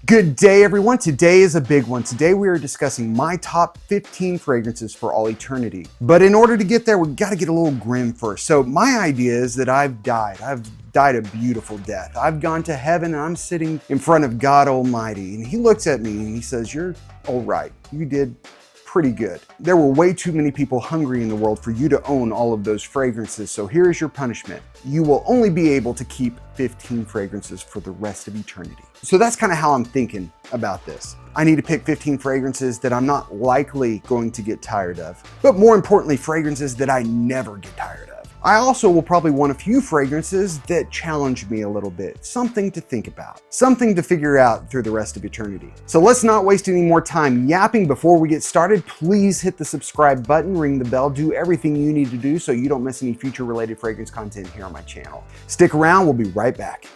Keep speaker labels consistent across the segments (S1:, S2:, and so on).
S1: Good day, everyone. Today is a big one. Today we are discussing my top 15 fragrances for all eternity. But in order to get there, we got to get a little grim first. So my idea is that I've died a beautiful death. I've gone to heaven and I'm sitting in front of God Almighty. And he looks at me and he says, "You're all right. You did pretty good. There were way too many people hungry in the world for you to own all of those fragrances. So here is your punishment. You will only be able to keep 15 fragrances for the rest of eternity." So that's kind of how I'm thinking about this. I need to pick 15 fragrances that I'm not likely going to get tired of, but more importantly, fragrances that I never get tired of. I also will probably want a few fragrances that challenge me a little bit, something to think about, something to figure out through the rest of eternity. So let's not waste any more time yapping. Before we get started, please hit the subscribe button, ring the bell, do everything you need to do so you don't miss any future related fragrance content here on my channel. Stick around, we'll be right back.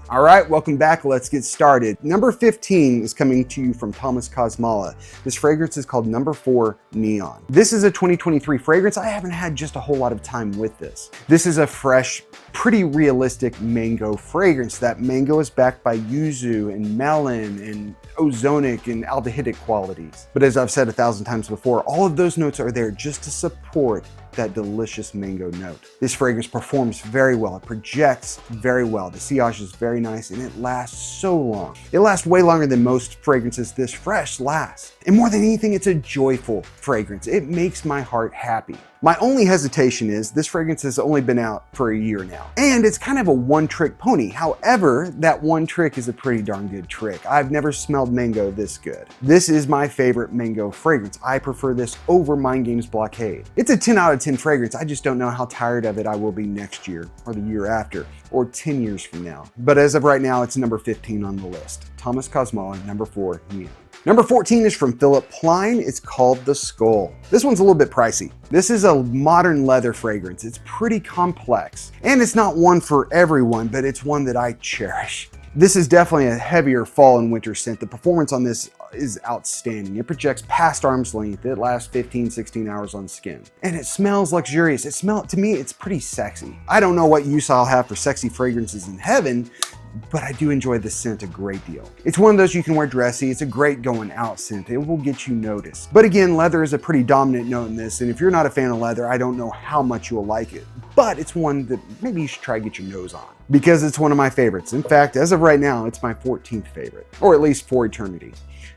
S1: All right, welcome back. Let's get started. Number 15 is coming to you from Kosmala. This fragrance is called Number 4 Neon. This is a 2023 fragrance. I haven't had just a whole lot of time with this. This is a fresh, pretty realistic mango fragrance. That mango is backed by yuzu and melon and ozonic and aldehydic qualities. But as I've said 1,000 times before, all of those notes are there just to support that delicious mango note. This fragrance performs very well. It projects very well. The sillage is very nice and it lasts so long. It lasts way longer than most fragrances this fresh last. And more than anything, it's a joyful fragrance. It makes my heart happy. My only hesitation is this fragrance has only been out for a year now, and it's kind of a one-trick pony. However, that one trick is a pretty darn good trick. I've never smelled mango this good. This is my favorite mango fragrance. I prefer this over Mind Games Blockade. It's a 10 out of 10 fragrance. I just don't know how tired of it I will be next year or the year after or 10 years from now. But as of right now, it's number 15 on the list. Kosmala, Number 4 Neon. Number 14 is from Philipp Plein. It's called The Skull. This one's a little bit pricey. This is a modern leather fragrance. It's pretty complex, and it's not one for everyone, but it's one that I cherish. This is definitely a heavier fall and winter scent. The performance on this is outstanding. It projects past arm's length. It lasts 15, 16 hours on skin. And it smells luxurious. To me, it's pretty sexy. I don't know what use I'll have for sexy fragrances in heaven, but I do enjoy the scent a great deal. It's one of those you can wear dressy. It's a great going out scent. It will get you noticed. But again, leather is a pretty dominant note in this, and if you're not a fan of leather, I don't know how much you'll like it. But it's one that maybe you should try to get your nose on, because it's one of my favorites. In fact, as of right now, it's my 14th favorite, or at least for eternity.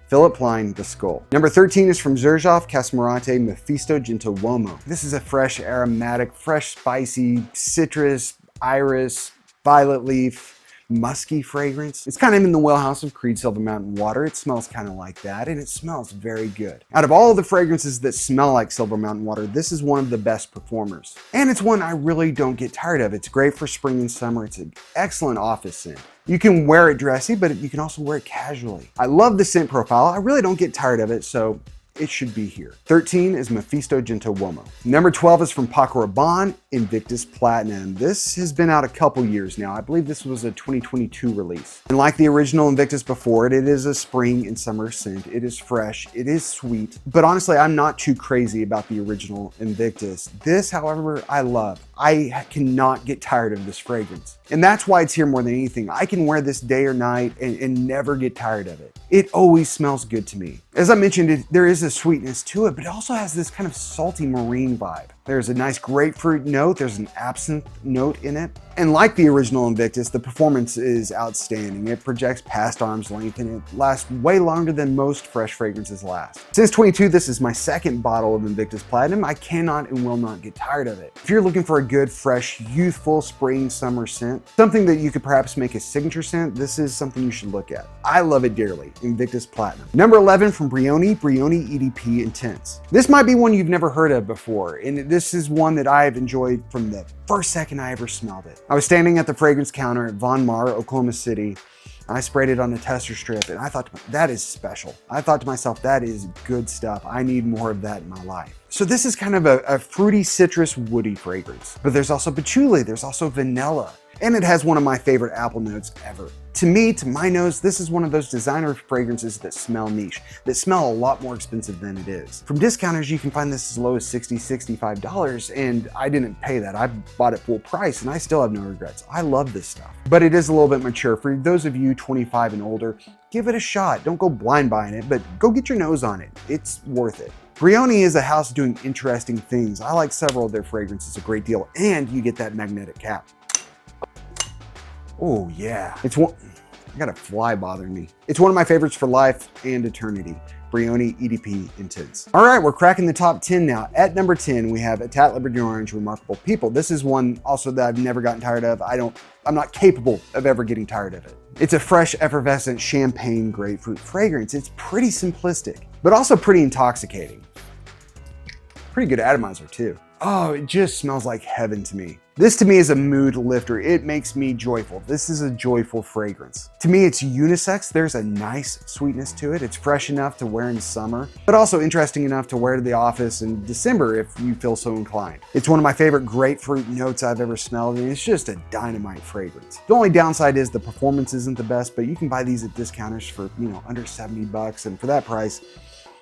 S1: Philipp Plein, The Skull. Number 13 is from Xerjoff, Mefisto, Gentiluomo. This is a fresh, aromatic, fresh, spicy, citrus, iris, violet leaf, musky fragrance. It's kind of in the wheelhouse of Creed Silver Mountain Water. It smells kind of like that, and it smells very good. Out of all of the fragrances that smell like Silver Mountain Water, this is one of the best performers. And it's one I really don't get tired of. It's great for spring and summer. It's an excellent office scent. You can wear it dressy, but you can also wear it casually. I love the scent profile. I really don't get tired of it, so it should be here. 13 is Mefisto Gentiluomo. Number 12 is from Paco Rabanne, Invictus Platinum. This has been out a couple years now. I believe this was a 2022 release. And like the original Invictus before it, it is a spring and summer scent. It is fresh, it is sweet, but honestly, I'm not too crazy about the original Invictus. This, however, I love. I cannot get tired of this fragrance. And that's why it's here more than anything. I can wear this day or night and never get tired of it. It always smells good to me. As I mentioned, there is a sweetness to it, but it also has this kind of salty marine vibe. There's a nice grapefruit note, there's an absinthe note in it. And like the original Invictus, the performance is outstanding. It projects past arm's length and it lasts way longer than most fresh fragrances last. Since 22, this is my second bottle of Invictus Platinum. I cannot and will not get tired of it. If you're looking for a good, fresh, youthful spring, summer scent, something that you could perhaps make a signature scent, this is something you should look at. I love it dearly, Invictus Platinum. Number 11 from Brioni EDP Intense. This might be one you've never heard of before, and this is one that I've enjoyed from the first second I ever smelled it. I was standing at the fragrance counter at Von Maur, Oklahoma City, and I sprayed it on the tester strip, and I thought, that is special. I thought to myself, that is good stuff. I need more of that in my life. So this is kind of a fruity, citrus, woody fragrance, but there's also patchouli, there's also vanilla. And it has one of my favorite apple notes ever. To me, to my nose, this is one of those designer fragrances that smell niche, that smell a lot more expensive than it is. From discounters, you can find this as low as $60, $65, and I didn't pay that. I bought it full price, and I still have no regrets. I love this stuff. But it is a little bit mature. For those of you 25 and older, give it a shot. Don't go blind buying it, but go get your nose on it. It's worth it. Brioni is a house doing interesting things. I like several of their fragrances a great deal, and you get that magnetic cap. Oh yeah, I got a fly bothering me. It's one of my favorites for life and eternity. Brioni EDP Intense. All right, we're cracking the top 10 now. At number 10, we have Etat Libre Orange Remarkable People. This is one also that I've never gotten tired of. I'm not capable of ever getting tired of it. It's a fresh, effervescent champagne grapefruit fragrance. It's pretty simplistic, but also pretty intoxicating. Pretty good atomizer too. Oh, it just smells like heaven to me. This to me is a mood lifter. It makes me joyful. This is a joyful fragrance. To me, it's unisex. There's a nice sweetness to it. It's fresh enough to wear in summer, but also interesting enough to wear to the office in December if you feel so inclined. It's one of my favorite grapefruit notes I've ever smelled, and it's just a dynamite fragrance. The only downside is the performance isn't the best, but you can buy these at discounters for, under $70, and for that price,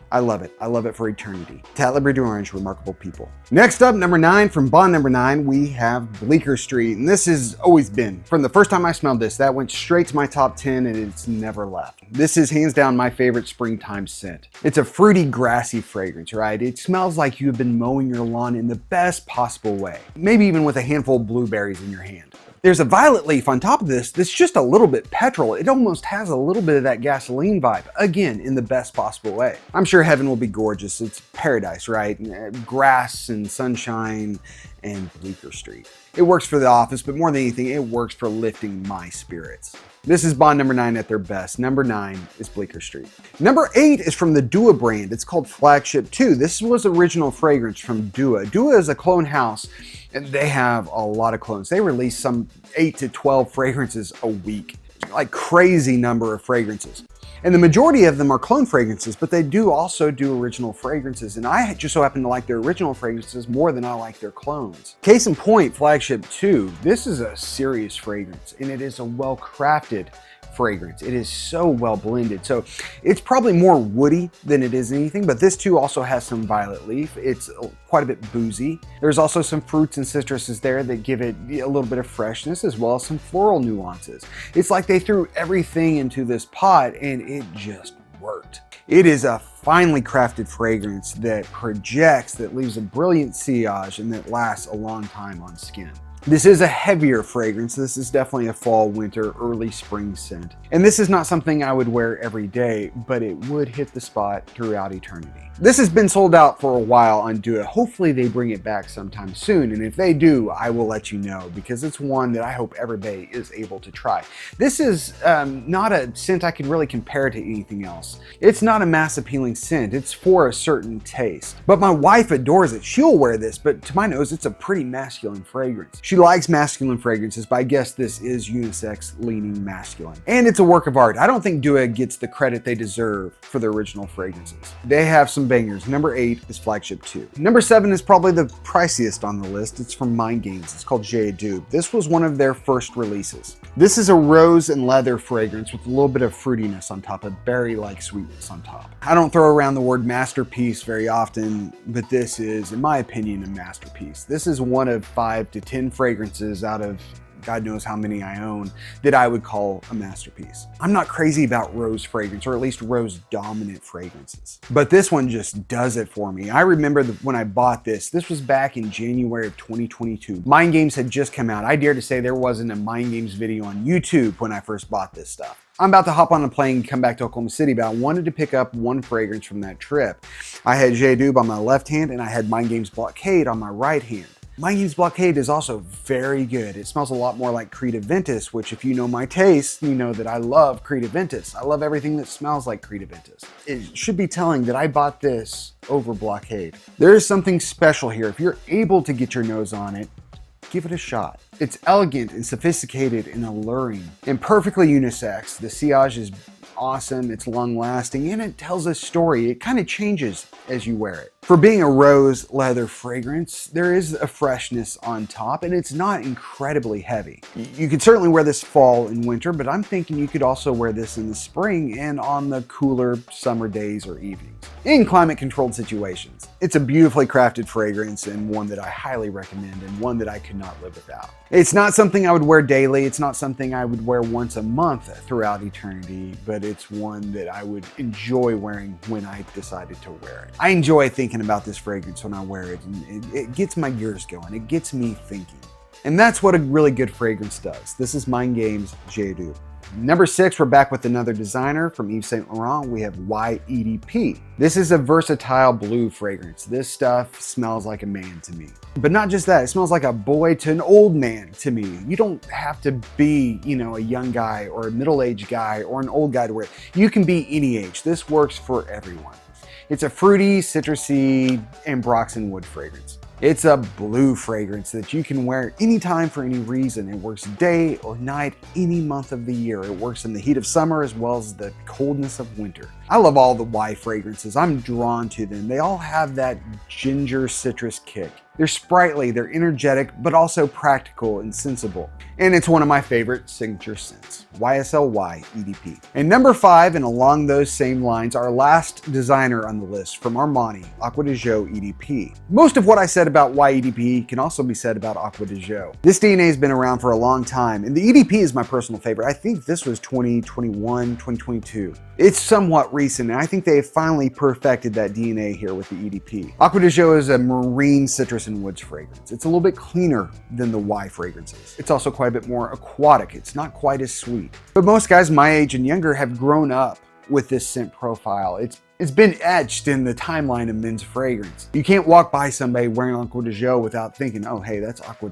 S1: I love it. I love it for eternity. Etat Libre Orange Remarkable People. Next up, number 9, from Bond number 9, we have Bleecker Street. And this has always been, from the first time I smelled this, that went straight to my top 10 and it's never left. This is hands down my favorite springtime scent. It's a fruity, grassy fragrance, right? It smells like you've been mowing your lawn in the best possible way. Maybe even with a handful of blueberries in your hand. There's a violet leaf on top of this that's just a little bit petrol. It almost has a little bit of that gasoline vibe, again, in the best possible way. I'm sure heaven will be gorgeous. It's paradise, right? Grass and sunshine and Bleecker Street. It works for the office, but more than anything, it works for lifting my spirits. This is Bond number 9 at their best. Number 9 is Bleecker Street. Number 8 is from the Dua brand. It's called Flagship II. This was original fragrance from Dua. Dua is a clone house, and they have a lot of clones. They release some 8 to 12 fragrances a week, like crazy number of fragrances. And the majority of them are clone fragrances, but they do also do original fragrances. And I just so happen to like their original fragrances more than I like their clones. Case in point, Flagship II, this is a serious fragrance, and it is a well-crafted fragrance. It is so well blended. So it's probably more woody than it is anything, but this too also has some violet leaf. It's quite a bit boozy. There's also some fruits and citruses there that give it a little bit of freshness as well as some floral nuances. It's like they threw everything into this pot and it just worked. It is a finely crafted fragrance that projects, that leaves a brilliant sillage, and that lasts a long time on skin. This is a heavier fragrance. This is definitely a fall, winter, early spring scent. And this is not something I would wear every day, but it would hit the spot throughout eternity. This has been sold out for a while on Dua. Hopefully they bring it back sometime soon. And if they do, I will let you know, because it's one that I hope everybody is able to try. This is not a scent I could really compare to anything else. It's not a mass appealing scent. It's for a certain taste. But my wife adores it. She'll wear this, but to my nose, it's a pretty masculine fragrance. She likes masculine fragrances, but I guess this is unisex leaning masculine. And it's a work of art. I don't think Dua gets the credit they deserve for their original fragrances. They have some bangers. Number 8 is Flagship II. Number 7 is probably the priciest on the list. It's from Mind Games. It's called Xerjoff. This was one of their first releases. This is a rose and leather fragrance with a little bit of fruitiness on top, a berry-like sweetness on top. I don't throw around the word masterpiece very often, but this is, in my opinion, a masterpiece. This is one of 5 to 10 fragrances out of God knows how many I own that I would call a masterpiece. I'm not crazy about rose fragrance, or at least rose dominant fragrances, but this one just does it for me. I remember when I bought this was back in January of 2022. Mind Games had just come out. I dare to say there wasn't a Mind Games video on YouTube when I first bought this stuff. I'm about to hop on a plane and come back to Oklahoma City, but I wanted to pick up one fragrance from that trip. I had Xerjoff on my left hand and I had Mind Games Blockade on my right hand. Mind Games Blockade is also very good. It smells a lot more like Creed Aventus, which if you know my taste, you know that I love Creed Aventus. I love everything that smells like Creed Aventus. It should be telling that I bought this over Blockade. There is something special here. If you're able to get your nose on it, give it a shot. It's elegant and sophisticated and alluring and perfectly unisex. The sillage is awesome, it's long lasting, and it tells a story. It kind of changes as you wear it. For being a rose leather fragrance, there is a freshness on top, and it's not incredibly heavy. You could certainly wear this fall and winter, but I'm thinking you could also wear this in the spring and on the cooler summer days or evenings, in climate-controlled situations. It's a beautifully crafted fragrance and one that I highly recommend and one that I could not live without. It's not something I would wear daily. It's not something I would wear once a month throughout eternity, but it's one that I would enjoy wearing when I decided to wear it. I enjoy thinking about this fragrance when I wear it, and it gets my gears going. It gets me thinking. And that's what a really good fragrance does. This is Mind Games Xerjoff. Number 6, we're back with another designer from Yves Saint Laurent. We have EDP. This is a versatile blue fragrance. This stuff smells like a man to me. But not just that, it smells like a boy to an old man to me. You don't have to be, a young guy or a middle-aged guy or an old guy to wear it. You can be any age. This works for everyone. It's a fruity, citrusy, ambroxan wood fragrance. It's a blue fragrance that you can wear anytime for any reason. It works day or night, any month of the year. It works in the heat of summer as well as the coldness of winter. I love all the Y fragrances. I'm drawn to them. They all have that ginger citrus kick. They're sprightly, they're energetic, but also practical and sensible. And it's one of my favorite signature scents, YSL EDP. And number 5, and along those same lines, our last designer on the list from Armani, Acqua EDP. Most of what I said about EDP can also be said about Acqua. This DNA has been around for a long time, and the EDP is my personal favorite. I think this was 2021, 2022. It's somewhat recent, and I think they have finally perfected that DNA here with the EDP. Acqua is a marine citrus and woods fragrance. It's a little bit cleaner than the Y fragrances. It's also quite a bit more aquatic. It's not quite as sweet. But most guys my age and younger have grown up with this scent profile. It's been etched in the timeline of men's fragrance. You can't walk by somebody wearing Acqua without thinking, oh, hey, that's Acqua.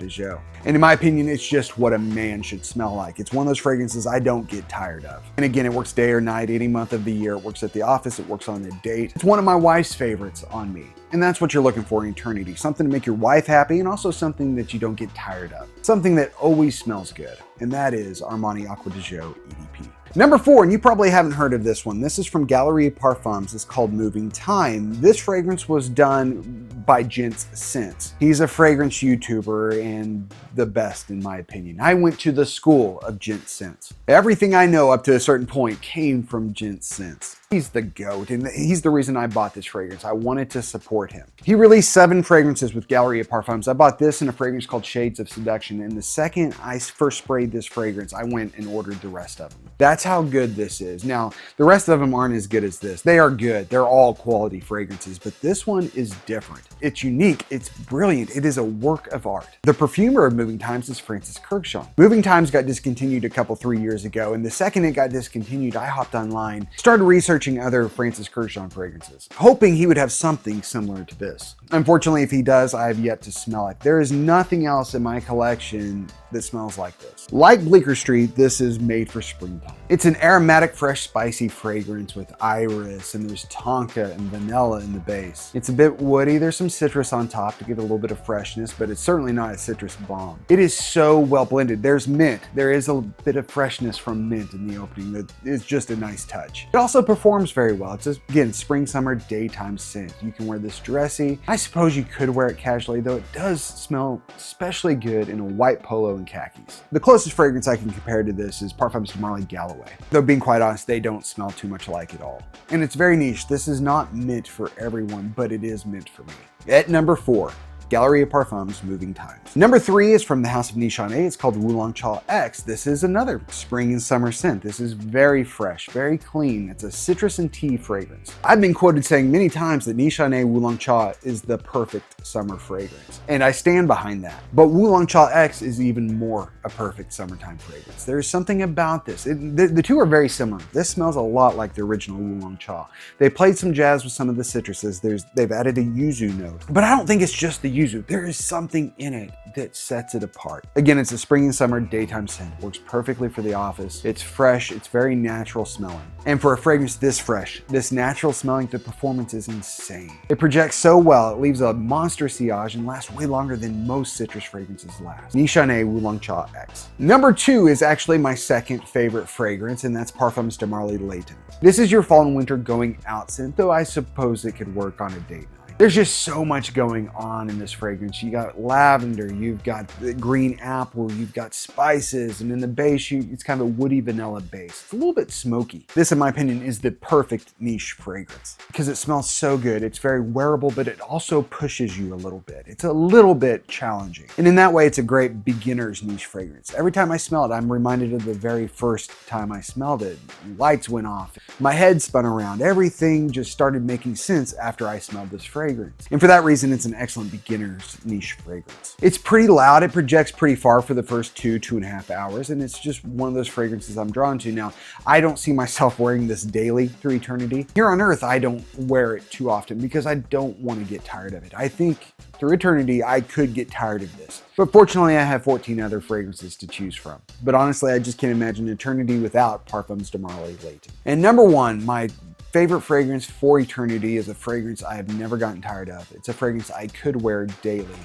S1: And in my opinion, it's just what a man should smell like. It's one of those fragrances I don't get tired of. And again, it works day or night, any month of the year. It works at the office, it works on a date. It's one of my wife's favorites on me. And that's what you're looking for in eternity. Something to make your wife happy, and also something that you don't get tired of. Something that always smells good. And that is Armani Acqua EDP. Number 4, and you probably haven't heard of this one. This is from Galleria Parfums. It's called Moving Time. This fragrance was done by Gents Scents. He's a fragrance YouTuber and the best in my opinion. I went to the school of Gents Scents. Everything I know up to a certain point came from Gents Scents. He's the GOAT, and he's the reason I bought this fragrance. I wanted to support him. He released 7 fragrances with Galleria Parfums. I bought this in a fragrance called Shades of Seduction, and the second I first sprayed this fragrance, I went and ordered the rest of them. That's how good this is. Now, the rest of them aren't as good as this. They are good. They're all quality fragrances, but this one is different. It's unique. It's brilliant. It is a work of art. The perfumer of Moving Times is Francis Kurkdjian. Moving Times got discontinued a couple, 3 years ago, and the second it got discontinued, I hopped online, started researching other Francis Kurkdjian fragrances, hoping he would have something similar to this. Unfortunately, if he does, I have yet to smell it. There is nothing else in my collection that smells like this. Like Bleecker Street, this is made for springtime. It's an aromatic, fresh, spicy fragrance with iris, and there's tonka and vanilla in the base. It's a bit woody. There's some citrus on top to give it a little bit of freshness, but it's certainly not a citrus bomb. It is so well blended. There's mint. There is a bit of freshness from mint in the opening that is just a nice touch. It also performs very well. It's again, spring, summer, daytime scent. You can wear this dressy. I suppose you could wear it casually, though it does smell especially good in a white polo and khakis. The closest fragrance I can compare to this is Parfums de Marly Galloway. Though being quite honest, they don't smell too much alike at all. And it's very niche. This is not meant for everyone, but it is meant for me. At number 4, Galleria Parfums Moving Times. Number 3 is from the house of Nishane. It's called Wulong Cha X. This is another spring and summer scent. This is very fresh, very clean. It's a citrus and tea fragrance. I've been quoted saying many times that Nishane Wulong Cha is the perfect summer fragrance, and I stand behind that. But Wulong Cha X is even more a perfect summertime fragrance. There's something about this. The two are very similar. This smells a lot like the original Wulong Cha. They played some jazz with some of the citruses. They've added a yuzu note, but I don't think it's just the yuzu. There is something in it that sets it apart. Again, it's a spring and summer daytime scent. Works perfectly for the office. It's fresh, it's very natural smelling. And for a fragrance this fresh, this natural smelling, the performance is insane. It projects so well, it leaves a monster sillage and lasts way longer than most citrus fragrances last. Nishane Wulong Cha X. Number 2 is actually my second favorite fragrance, and that's Parfums de Marly Layton. This is your fall and winter going out scent, though I suppose it could work on a date night. There's just so much going on in this fragrance. You got lavender, you've got the green apple, you've got spices, and in the base, it's kind of a woody vanilla base. It's a little bit smoky. This, in my opinion, is the perfect niche fragrance because it smells so good. It's very wearable, but it also pushes you a little bit. It's a little bit challenging. And in that way, it's a great beginner's niche fragrance. Every time I smell it, I'm reminded of the very first time I smelled it. Lights went off. My head spun around. Everything just started making sense after I smelled this fragrance. And for that reason, it's an excellent beginner's niche fragrance. It's pretty loud, it projects pretty far for the first 2.5 hours, and it's just one of those fragrances I'm drawn to. Now, I don't see myself wearing this daily through eternity. Here on Earth, I don't wear it too often because I don't want to get tired of it. I think through eternity, I could get tired of this. But fortunately, I have 14 other fragrances to choose from. But honestly, I just can't imagine eternity without Parfums de Marly Layton. And number 1, my favorite fragrance for eternity is a fragrance I have never gotten tired of. It's a fragrance I could wear daily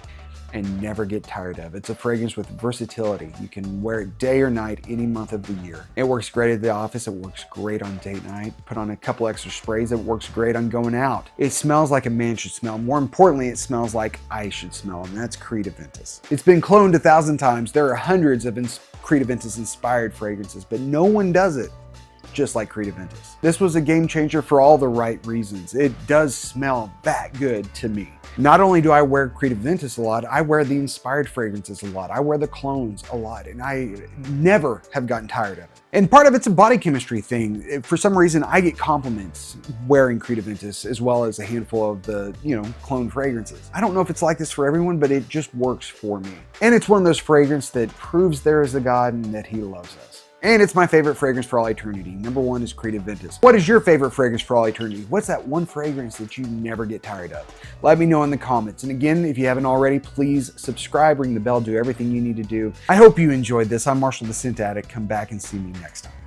S1: and never get tired of. It's a fragrance with versatility. You can wear it day or night, any month of the year. It works great at the office. It works great on date night. Put on a couple extra sprays. It works great on going out. It smells like a man should smell. More importantly, it smells like I should smell, and that's Creed Aventus. It's been cloned 1,000 times. There are hundreds of Creed Aventus inspired fragrances, but no one does it just like Creed Aventus. This was a game changer for all the right reasons. It does smell that good to me. Not only do I wear Creed Aventus a lot, I wear the inspired fragrances a lot. I wear the clones a lot, and I never have gotten tired of it. And part of it's a body chemistry thing. For some reason, I get compliments wearing Creed Aventus as well as a handful of the, clone fragrances. I don't know if it's like this for everyone, but it just works for me. And it's one of those fragrances that proves there is a God and that he loves us. And it's my favorite fragrance for all eternity. Number 1 is Creed Aventus. What is your favorite fragrance for all eternity? What's that one fragrance that you never get tired of? Let me know in the comments. And again, if you haven't already, please subscribe, ring the bell, do everything you need to do. I hope you enjoyed this. I'm Marshall the Scent Addict. Come back and see me next time.